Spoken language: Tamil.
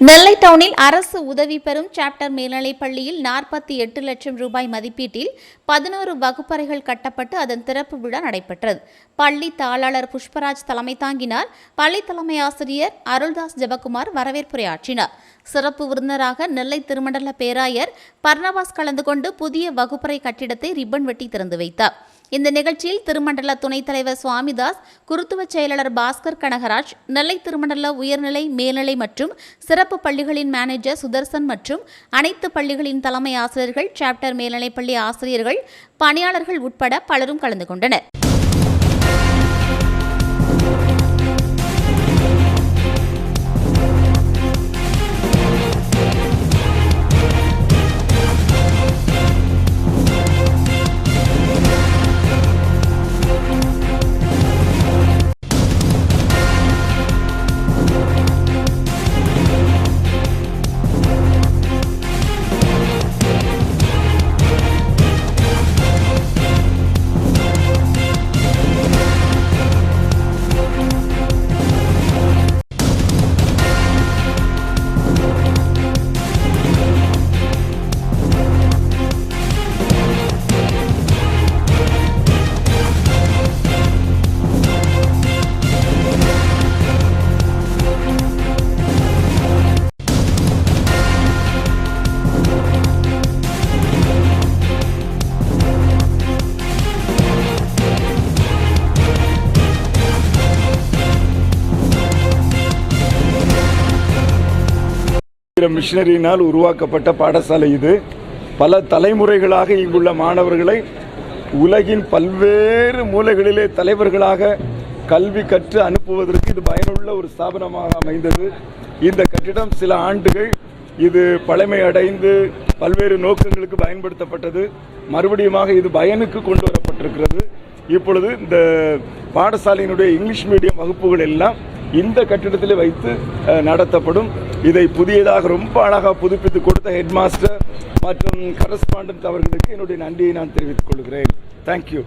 நெல்லை டவுனில் அரசு உதவி பெறும் சாப்டர் மேல்நிலைப் பள்ளியில் 48 லட்சம் ரூபாய் மதிப்பீட்டில் 11 வகுப்பறைகள் கட்டப்பட்டு அதன் திறப்பு விழா நடைபெற்றது. பள்ளி தாளாளர் புஷ்பராஜ் தலைமை தாங்கினார். பள்ளி தலைமை ஆசிரியர் அருள்தாஸ் ஜெபக்குமார் வரவேற்புரையாற்றினார். சிறப்பு விருந்தினராக நெல்லை திருமண்டல பேராயர் பர்னபாஸ் கலந்து கொண்டு புதிய வகுப்பறை கட்டிடத்தை ரிப்பன் வெட்டி திறந்து வைத்தார். இந்த நிகழ்ச்சியில் திருமண்டல துணைத் தலைவர் சுவாமிதாஸ், குருத்துவ செயலாளர் பாஸ்கர் கனகராஜ், நெல்லை திருமண்டல உயர்நிலை, மேல்நிலை மற்றும் சிறப்பு பள்ளிகளின் மேனேஜர் சுதர்சன் மற்றும் அனைத்து பள்ளிகளின் தலைமை ஆசிரியர்கள், சாப்டர் மேல்நிலைப்பள்ளி ஆசிரியர்கள், பணியாளர்கள் உட்பட பலரும் கலந்து கொண்டனர். மிஷனரியினால் உருவாக்கப்பட்ட பாடசாலை இது. பல தலைமுறைகளாக இங்குள்ள மாணவர்களை உலகின் பல்வேறு மூலைகளிலே தலைவர்களாக கல்வி கற்று அனுப்புவதற்கு இது பயனுள்ள ஒரு ஸ்தாபனமாக அமைந்தது. இந்த கட்டிடம் சில ஆண்டுகள் இது பழமை அடைந்து பல்வேறு நோக்கங்களுக்கு பயன்படுத்தப்பட்டது. மறுபடியுமாக இது பயனுக்கு கொண்டு வரப்பட்டிருக்கிறது. இப்பொழுது இந்த பாடசாலையினுடைய இங்கிலீஷ் மீடியம் வகுப்புகள் எல்லாம் இந்த கட்டிடத்திலே வைத்து நடத்தப்படும். இதை புதியதாக ரொம்ப அழகாக புதுப்பித்து கொடுத்த ஹெட் மாஸ்டர் மற்றும் கரஸ்பாண்டன்ட் அவர்களுக்கு என்னுடைய நன்றியை நான் தெரிவித்துக் கொள்கிறேன். தேங்க்யூ.